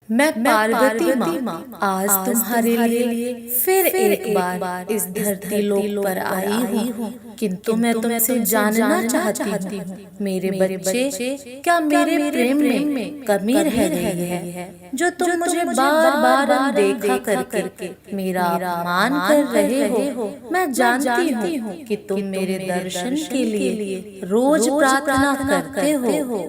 मैं पार्वती माँ आज तुम्हारे लिए फिर एक बार इस धरती लोक पर आई हूँ, किंतु मैं तुमसे जानना चाहती हूँ मेरे बच्चे, क्या मेरे प्रेम में कमी रह गई है जो तुम मुझे बार बार अनदेखा करके मेरा अपमान कर रहे हो। मैं जानती हूँ कि तुम मेरे दर्शन के लिए रोज प्रार्थना करते हो,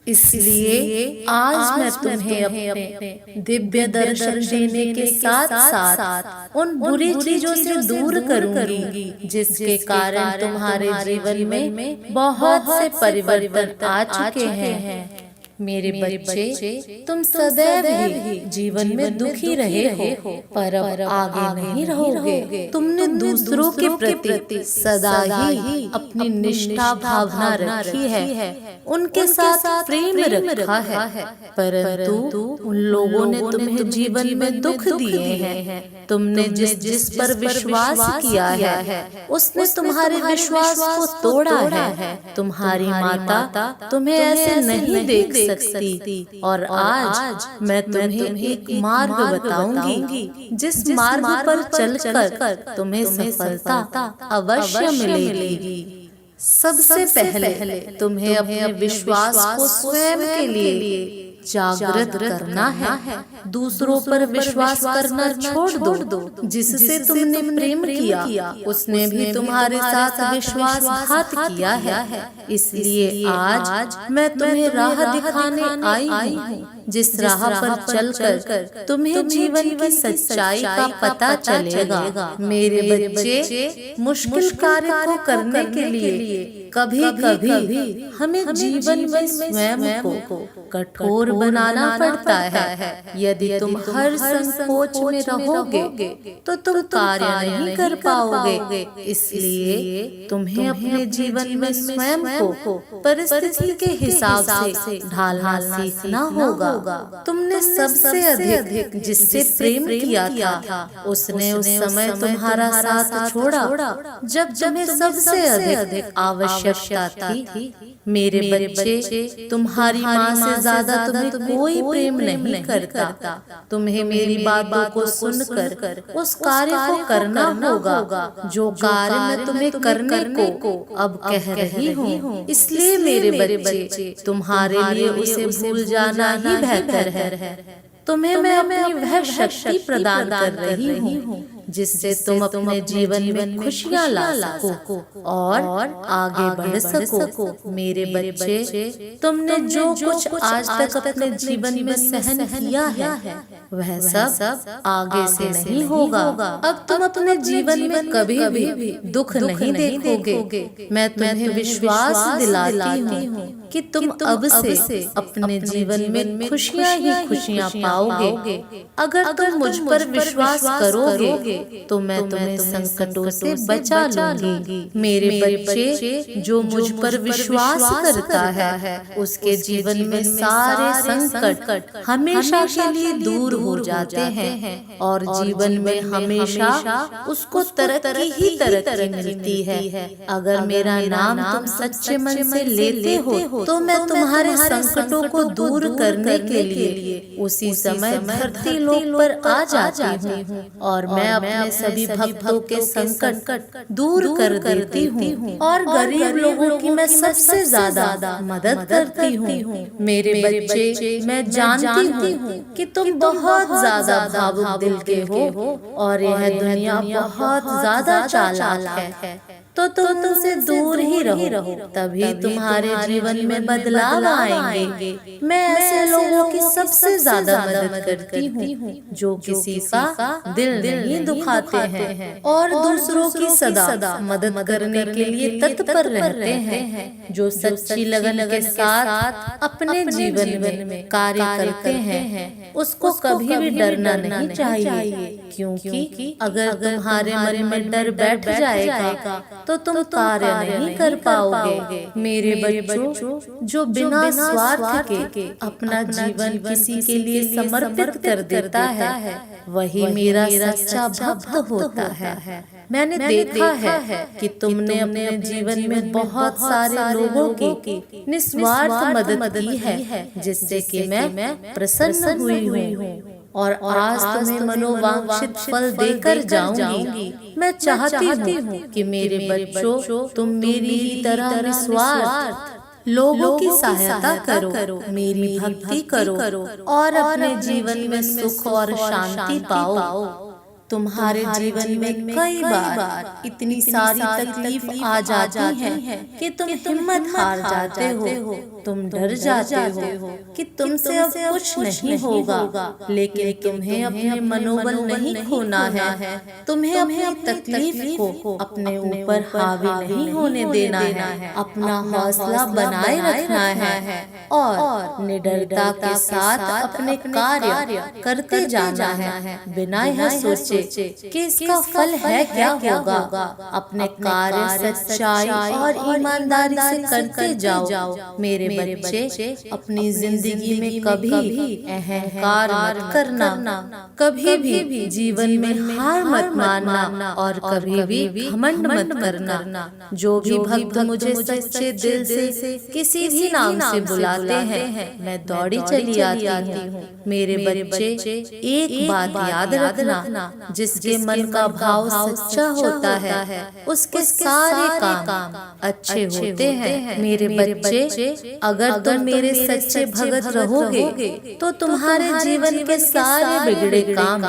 इसलिए आज मैं तुम्हें अपने दिव्य दर्शन देने के साथ साथ उन बुरी चीजों से दूर करूंगी जिसके कारण तुम्हारे जीवन में बहुत से परिवर्तन आ चुके हैं। मेरे बच्चे, तुम सदैव ही जीवन में दुखी रहे हो, पर अब आगे नहीं रहोगे। तुमने दूसरों के प्रति सदा ही अपनी निष्ठा भावना रखी है, उनके साथ प्रेम रखा है, परंतु उन लोगों ने तुम्हें जीवन में दुख दिए हैं। तुमने जिस पर विश्वास किया है उसने तुम्हारे विश्वास को तोड़ा है। तुम्हारी माता तुम्हें ऐसे नहीं देख सकती, और आज मैं तुम्हें एक मार्ग बताऊंगी जिस मार्ग पर चलकर तुम्हें सफलता अवश्य मिलेगी। सबसे पहले तुम्हें अपने विश्वास को स्वयं के लिए जागृत करना है। दूसरों पर विश्वास करना छोड़ दो। जिससे तुमने प्रेम किया उसने भी तुम्हारे साथ विश्वासघात किया है। इसलिए आज मैं तुम्हें राह दिखाने आई हूँ, जिस राह पर चलकर तुम्हें जीवन की सच्चाई का पता चलेगा। मेरे बच्चे, मुश्किल कार्य को करने के लिए कभी कभी हमें जीवन में स्वयं को कठोर बनाना पड़ता है। यदि तुम हर संकोच में रहोगे तो तुम कार्य नहीं कर पाओगे। इसलिए तुम्हें अपने जीवन में स्वयं को परिस्थिति के हिसाब से ढालना सीखना होगा। तुमने सबसे अधिक जिससे प्रेम किया था उसने उस समय तुम्हारा साथ छोड़ा जब तुम्हें सबसे अधिक आवश्यकता थी। मेरे बच्चे, तुम्हारी माँ से ज्यादा तुम्हें कोई प्रेम नहीं करता। तुम्हें मेरी बातों को सुनकर उस कार्य को करना होगा जो कार्य मैं तुम्हें करने को अब कह रही हूँ। इसलिए मेरे बच्चे, तुम्हारे लिए उसे भूल जाना ही बेहतर है। तुम्हें मैं अपनी वह शक्ति प्रदान कर रही हूँ जिससे तुम अपने जीवन में खुशियाँ ला सको और आगे बढ़ सको। मेरे बच्चे, तुमने जो कुछ आज तक अपने जीवन में सहन किया है वह सब आगे से नहीं होगा। अब तुम अपने जीवन में कभी भी दुख नहीं देखोगे। मैं तुम्हें विश्वास दिलाती हूँ कि तुम अब से अपने जीवन में खुशियाँ ही खुशियाँ पाओगे। अगर तुम मुझ पर विश्वास करोगे तो मैं तुम्हें संकटों से बचा लूंगी। मेरे बच्चे, जो मुझ पर विश्वास करता है उसके जीवन में सारे संकट हमेशा के लिए दूर हो जाते हैं और जीवन में हमेशा उसको तरक्की ही तरक्की मिलती है। अगर मेरा नाम तुम सच्चे मन से लेते हो तो मैं तुम्हारे संकटों को दूर करने के लिए उसी समय धरती लोक पर आ जाती हूँ और मैं अपने सभी भक्तों के संकट दूर कर देती हूँ और गरीब लोगों की मैं सबसे ज्यादा मदद करती हूँ। मेरे बच्चे, मैं जानती हूँ कि तुम बहुत ज्यादा भावुक दिल के हो और यह दुनिया बहुत ज्यादा चालाक है, तो तुम उनसे दूर ही रहो, तभी तुम्हारे जीवन में बदलाव आएंगे। मैं ऐसे लोगों की सबसे ज्यादा मदद करती हूँ जो किसी का दिल नहीं दुखाते हैं और दूसरों की सदा मदद करने के लिए तत्पर रहते हैं, जो सच्ची लगन के साथ अपने जीवन में कार्य करते हैं। उसको कभी भी डरना नहीं चाहिए, क्योंकि अगर तुम्हारे मन में डर बैठ जाएगा तो तुम कार्य नहीं कर पाओगे। मेरे बच्चों, जो बिना स्वार्थ के अपना जीवन किसी के लिए समर्पित कर देता है वही मेरा सच्चा भक्त होता है। मैंने देखा है कि तुमने अपने जीवन में बहुत सारे लोगों की निस्वार्थ मदद की है, जिससे कि मैं प्रसन्न हुई हूँ और आज तुम्हें मनोवांछित फल देकर जाऊंगी। मैं चाहती हूँ कि मेरे बच्चों, तुम मेरी ही तरह निस्वार्थ लोगों की सहायता करो, मेरी भक्ति करो और अपने जीवन में सुख और शांति पाओ। तुम्हारे जीवन में कई बार इतनी सारी तकलीफ आ जाती हैं कि तुम हिम्मत हार जाते हो, तुम डर जाते हो कि तुमसे अब कुछ नहीं होगा। लेकिन तुम्हें अपने मनोबल नहीं खोना है, तुम्हें अपनी तकलीफ को अपने ऊपर हावी नहीं होने देना है, अपना हौसला बनाए रखना है और निडरता के साथ अपने कार्य करते जाना है, बिना यह सोचे कि इसका फल है क्या होगा। अपने कार्य सच्चाई और ईमानदारी से करते जाओ। मेरे बच्चे, अपनी जिंदगी में कभी भी अहंकार मत करना, कभी भी जीवन में हार मत मानना और कभी भी घमंड मत करना। जो भी भक्त मुझे सच्चे दिल से किसी भी नाम से बुलाते हैं, मैं दौड़ी चली आती हूँ। मेरे बच्चे, एक बात याद रखना, जिसके मन का भाव सच्चा होता है उसके सारे काम अच्छे होते हैं। मेरे बच्चे, अगर तुम मेरे सच्चे भगत रहोगे तो तुम्हारे जीवन के सारे बिगड़े काम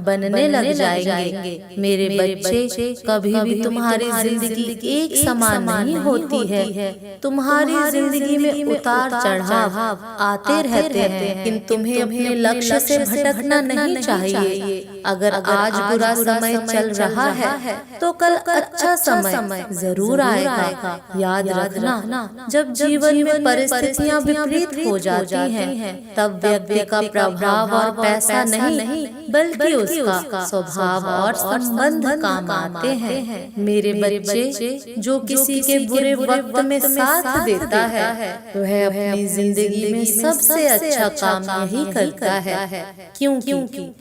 बनने लग जाएंगे। मेरे बच्चे, कभी भी तुम्हारी जिंदगी एक समान नहीं होती है। तुम्हारी जिंदगी में उतार चढ़ाव आते रहते हैं, लेकिन तुम्हें अपने लक्ष्य से भटकना नहीं चाहिए। अगर आज बुरा समय चल रहा है तो कल अच्छा समय जरूर आएगा। याद रखना, जब जीवन में परिस्थितियां विपरीत हो जाती हैं, तब व्यक्ति का प्रभाव और पैसा नहीं बल्कि उसका स्वभाव और संबंध काम आते हैं। मेरे बच्चे, जो किसी के बुरे वक्त में साथ देता है वह अपनी जिंदगी में सबसे अच्छा काम यही करता है, क्योंकि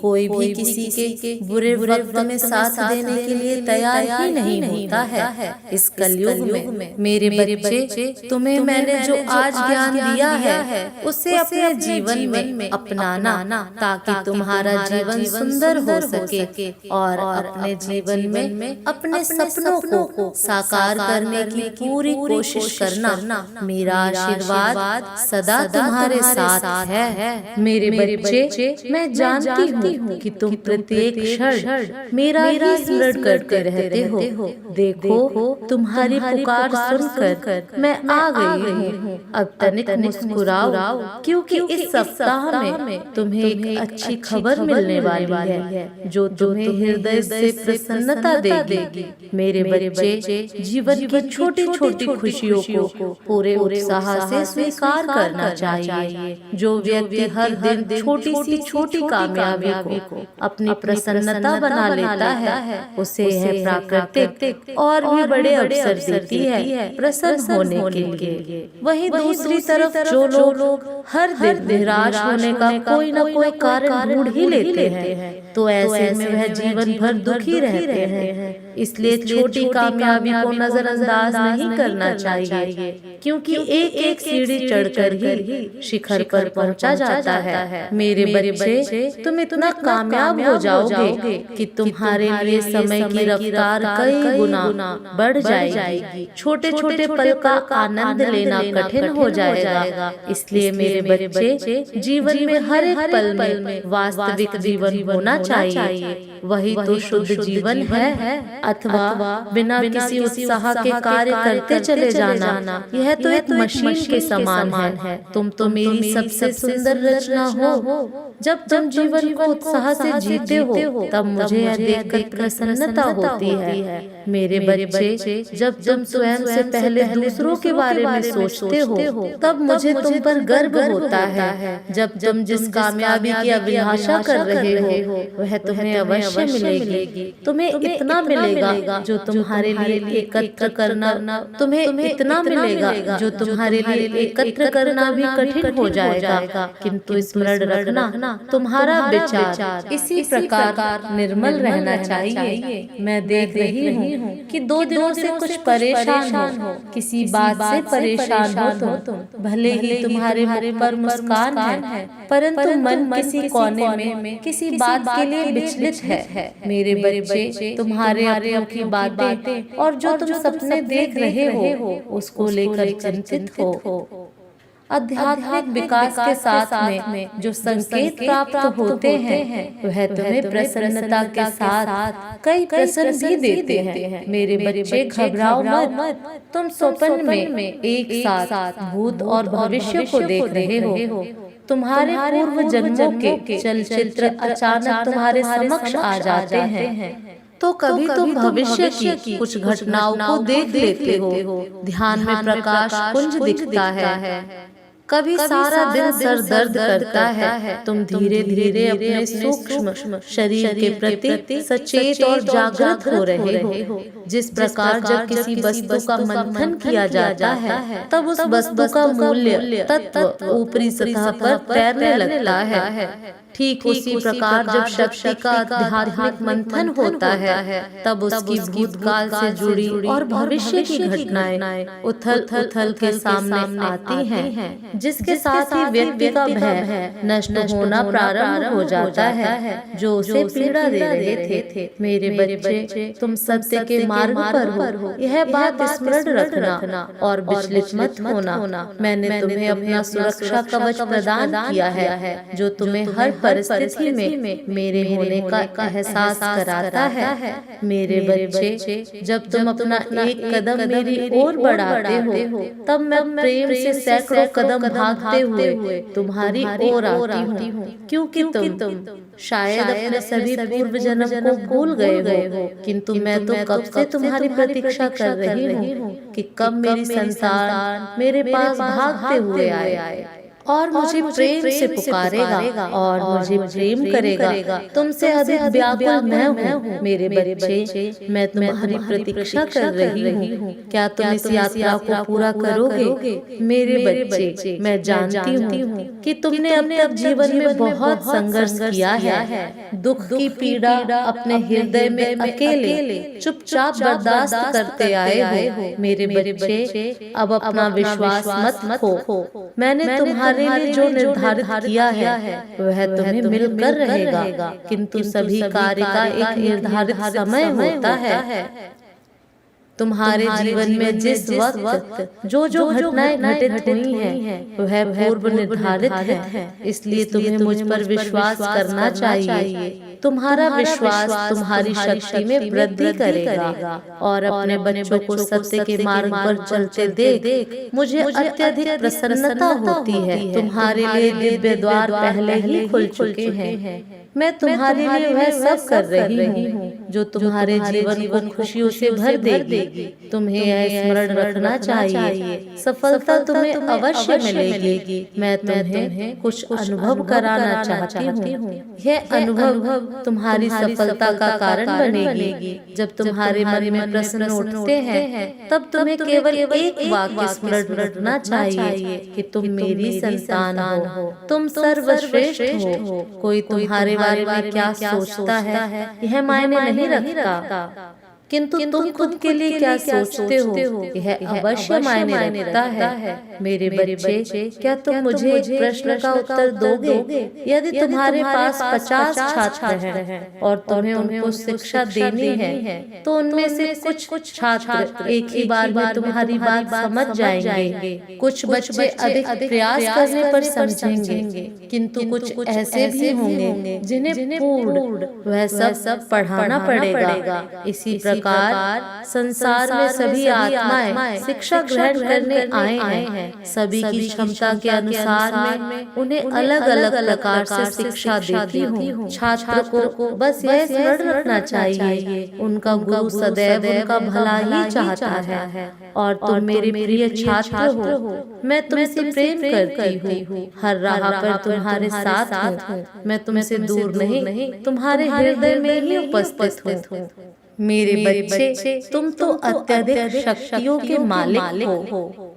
कोई भी किसी के बुरे वक्त में साथ देने के लिए तैयार ही नहीं होता है। इस कलयुग में मेरे बच्चे, तुम्हें मैंने जो आज ज्ञान दिया है उसे अपने जीवन में अपनाना, ताकि तुम्हारा जीवन सुंदर हो सके और अपने जीवन में अपने सपनों को साकार करने की पूरी कोशिश करना। मेरा आशीर्वाद सदा तुम्हारे साथ है। मेरे बच्चे, मैं जानती हूँ कि तुम प्रत्येक क्षण मेरा ही स्मरण करते रहते हो। देखो, तुम्हारी पुकार सुनकर मैं आ गई हूँ। अब तनिक मुस्कुराओ, क्योंकि इस सप्ताह में तुम्हें एक अच्छी खबर मिलने वाली है, जो तुम्हें हृदय से प्रसन्नता देगी। मेरे बच्चे, जीवन की छोटी छोटी खुशियों को पूरे उत्साह से स्वीकार करना चाहिए। जो व्यक्ति हर दिन छोटी सी छोटी कामयाबी को अपनी प्रसन्नता बना लेता है, उसे यह प्राकृतिक और भी बड़े अवसर देती है प्रसन्न होने के लिए। वहीं दूसरी तरफ जो लोग हर दिन निराश होने का कोई न कोई कारण ढूंढ ही लेते हैं, तो ऐसे में वह जीवन भर दुखी रहते हैं। इसलिए छोटी कामयाबी को नजरअंदाज नहीं करना चाहिए, क्योंकि एक एक सीढ़ी चढ़कर ही शिखर पर पहुंचा जाता है। मेरे बच्चे, तुम इतना कामयाब हो जाओगे कि तुम्हारे लिए समय की रफ्तार कई गुना बढ़ जाएगी। छोटे छोटे पल का आनंद लेना कठिन हो जाएगा। इसलिए मेरे बच्चे, जीवन में हर एक पल में वास्तविक जीवन होना चाहिए। वही तो शुद्ध जीवन है। अथवा बिना किसी उत्साह के कार्य करते चले जाना, यह तो एक मशीन के समान है। तुम तो मेरी सबसे सुंदर रचना हो। जब तुम जीवन को उत्साह से जीते हो, तब मुझे यह देखकर प्रसन्नता होती है। मेरे बच्चे, जब तुम स्वयं से पहले दूसरों के बारे में सोचते हो, तब मुझे तुम पर गर्व होता है। जब तुम जिस कामयाबी की अभिलाषा कर रहे हो, वह तुम्हें अवश्य मिलेगी। तुम्हें इतना मिलेगा जो तुम्हारे लिए एकत्र करना, तुम्हें इतना मिलेगा जो तुम्हारे लिए एकत्र करना भी कठिन हो जाएगा। किंतु स्मरण रखना, तुम्हारा विचार इसी प्रकार निर्मल रहना चाहिए। मैं देख रही हूँ कि 2 दिनों से कुछ परेशान हो, किसी बात से परेशान हो तुम। भले ही तुम्हारे मुख पर मुस्कान है, परंतु मन किसी कोने में किसी बात के लिए विचलित है। मेरे बच्चे, तुम्हारे अपनों की बातें और जो तुम सपने देख रहे हो उसको लेकर चिंतित हो। आध्यात्मिक विकास के साथ में जो संकेत प्राप्त होते हैं वह तुम्हें प्रसन्नता के साथ कई प्रश्न भी देते हैं। मेरे बच्चे, घबराओ मत। तुम स्वप्न में एक साथ भूत और भविष्य को देख रहे हो। तुम्हारे पूर्व जन्मों के चलचित्र अचानक तुम्हारे समक्ष आ जाते हैं। तो कभी तुम भविष्य की कुछ घटनाओं को देख लेते हो। ध्यान में प्रकाश पुंज दिखता है। कभी सारा दिन सर दर्द करता है। तुम धीरे धीरे अपने सूक्ष्म शरीर के प्रति सचेत और जागृत हो रहे हो। जिस प्रकार जब किसी वस्तु का मंथन किया जाता है तब उस वस्तु का मूल्य तत्व ऊपरी सतह पर तैरने लगता है, ठीक उसी प्रकार जब शक्ति का आध्यात्मिक मंथन होता है तब उसकी भूतकाल से जुड़ी और भविष्य की घटनाएं उथल के सामने आती हैं, जिसके साथ ही व्यक्ति का भय नष्ट होना प्रारंभ हो जाता है जो उसे पीड़ा दे रहे थे। मेरे बच्चे, तुम सत्य के मार्ग पर हो, यह बात स्मरण रखना और विचलित मत होना। मैंने तुम्हें अपना सुरक्षा कवच प्रदान किया है जो तुम्हें हर परिस्थिति में मेरे होने का एहसास कराता है। मेरे बच्चे, जब तुम अपना एक कदम मेरी ओर बढ़ाते हो तब मैं प्रेम से सैकड़ों कदम भागते हुए तुम्हारी ओर आती हूँ, क्योंकि तुम शायद अपने सभी पूर्व जन्म को भूल गए हो। किंतु मैं तो कब से तुम्हारी प्रतीक्षा कर रही हूँ कि कब मेरी संतान मेरे पास भागते हुए आए और मुझे प्रेम से पुकारेगा और मुझे प्रेम करेगा। तुमसे अधिक व्याकुल मैं हूँ। मेरे बच्चे, मैं तुम्हारी प्रतीक्षा कर रही हूँ। क्या तुम इस यात्रा को पूरा करोगे? मेरे बच्चे, मैं जानती हूँ कि तुमने अब तक जीवन में बहुत संघर्ष किया है। दुख की पीड़ा अपने हृदय में अकेले चुपचाप बर्दाश्त करते आए हो। मेरे बच्चे, अब अपना विश्वास मत खो। मैंने तुम्हारे लिए जो निर्धारित किया है वह तुम्हें मिलकर रहेगा, किंतु सभी कार्य का एक निर्धारित समय होता है। तुम्हारे जीवन में जिस वक्त जो घटनाएं घटित हुई हैं वह पूर्व निर्धारित है, इसलिए तुम्हें मुझ पर विश्वास करना चाहिए। तुम्हारा विश्वास तुम्हारी शक्ति में वृद्धि करेगा और अपने बच्चों को सत्य के मार्ग पर चलते देख मुझे अत्यधिक प्रसन्नता होती है। तुम्हारे लिए दिव्य द्वार पहले ही खुल चुके हैं। मैं तुम्हारे लिए वह सब कर रही हूँ जो तुम्हारे जीवन को खुशियों से भर देगी। तुम्हें यह स्मरण रखना चाहिए, सफलता तुम्हें अवश्य मिलेगी। मैं तुम्हें कुछ अनुभव कराना चाहती हूँ। यह अनुभव तुम्हारी सफलता का कारण बनेगी। जब तुम्हारे मन में प्रश्न उठते हैं तब तुम्हें केवल एक वाक्य स्मरण रखना चाहिए कि तुम मेरी संतान हो, तुम सर्वश्रेष्ठ हो। कोई तुम्हारे बारे में क्या सोचता है यह मायने नहीं रखता, किंतु तुम खुद के लिए क्या सोचते हो यह अवश्य मायने रखता है। मेरे बच्चे, क्या तुम मुझे एक प्रश्न का उत्तर दोगे? यदि तुम्हारे पास 50 छात्र हैं और तुम्हें उनको शिक्षा देनी है तो उनमें से कुछ छात्र एक ही बार में तुम्हारी बात समझ जाएंगे, कुछ बच्चे अधिक प्रयास करने पर समझेंगे, किंतु कुछ ऐसे भी होंगे जिन्हें पूर्ण वह सब पढ़ाना पड़ेगा। इसी प्रकार संसार में सभी आत्माएं शिक्षा ग्रहण करने आए हैं। सभी की क्षमता के अनुसार मैं उन्हें अलग अलग प्रकार से शिक्षा देती हूँ। छात्र को बस यह स्मरण रखना चाहिए, उनका गुरु सदैव उनका भला ही चाहता है और तुम मेरे प्रिय छात्र हो। मैं तुमसे प्रेम करती हूँ, हर राह पर तुम्हारे साथ हूँ। मैं तुमसे दूर नहीं, तुम्हारे हृदय में ही उपस्थित हूँ। मेरे बच्चे, तुम तो अत्यधिक शक्तियों के मालिक हो।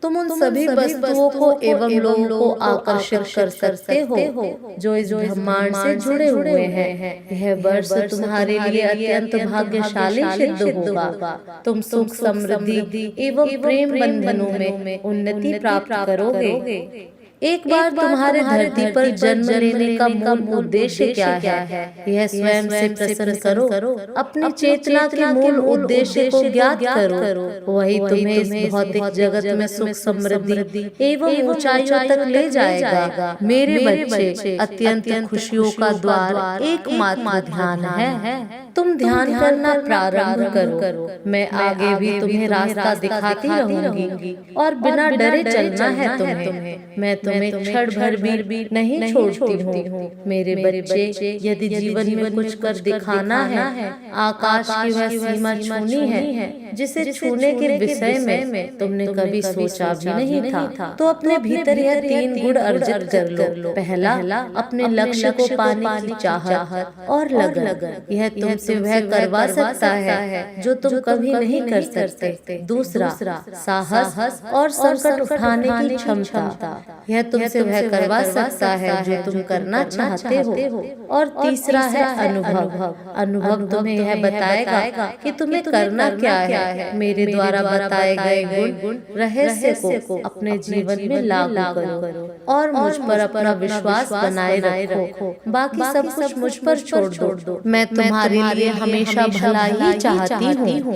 तुम उन सभी वस्तुओं को एवं लोगों को आकर्षित कर सकते हो जो इस ब्रह्मांड से जुड़े हुए हैं। यह वर्ष तुम्हारे लिए अत्यंत भाग्यशाली सिद्ध होगा। तुम सुख, समृद्धि एवं प्रेम बंधनों में उन्नति प्राप्त करोगे। एक बार तुम्हारे धरती पर जन्म लेने का मूल उद्देश्य क्या है, यह स्वयं से प्रश्न करो। अपनी चेतना के मूल उद्देश्य को ज्ञात करो, वही तुम्हें इस भौतिक जगत में सुख, समृद्धि एवं ऊंचाइयों तक ले जाएगा। मेरे बच्चे, अत्यंत खुशियों का द्वार एकमात्र ध्यान है। तुम ध्यान करना प्रारंभ करो। मैं आगे भी तुम्हें रास्ता दिखाती रहूंगी और बिना डरे चलना है तुम्हें। मैं तुम्हें क्षण भर भी नहीं छोड़ती हूँ। मेरे बच्चे, यदि जीवन में कुछ कर दिखाना है, आकाश की वह सीमा छूनी है जिसे छूने के विषय में तुमने कभी सोचा भी नहीं था, तो अपने भीतर यह 3 गुण अर्जित कर लो। पहला, अपने लक्ष्य को पाने की चाहत और लगन, यह तुमसे वह करवा सकता है जो तुम कभी नहीं कर सकते। दूसरा, साहस और संकट उठाने की क्षमता, यह तुमसे वह करवा सकता है जो तुम करना चाहते हो। और तीसरा है अनुभव तुम्हें यह बताएगा कि तुम्हें करना क्या है। मेरे द्वारा बताए गए गुण रहस्य को अपने जीवन में लागू करो और मुझ पर अपना विश्वास बनाए रखो। बाकी सब कुछ मुझ पर छोड़ दो। मैं तुम्हारे लिए हमेशा भला ही चाहती हूँ।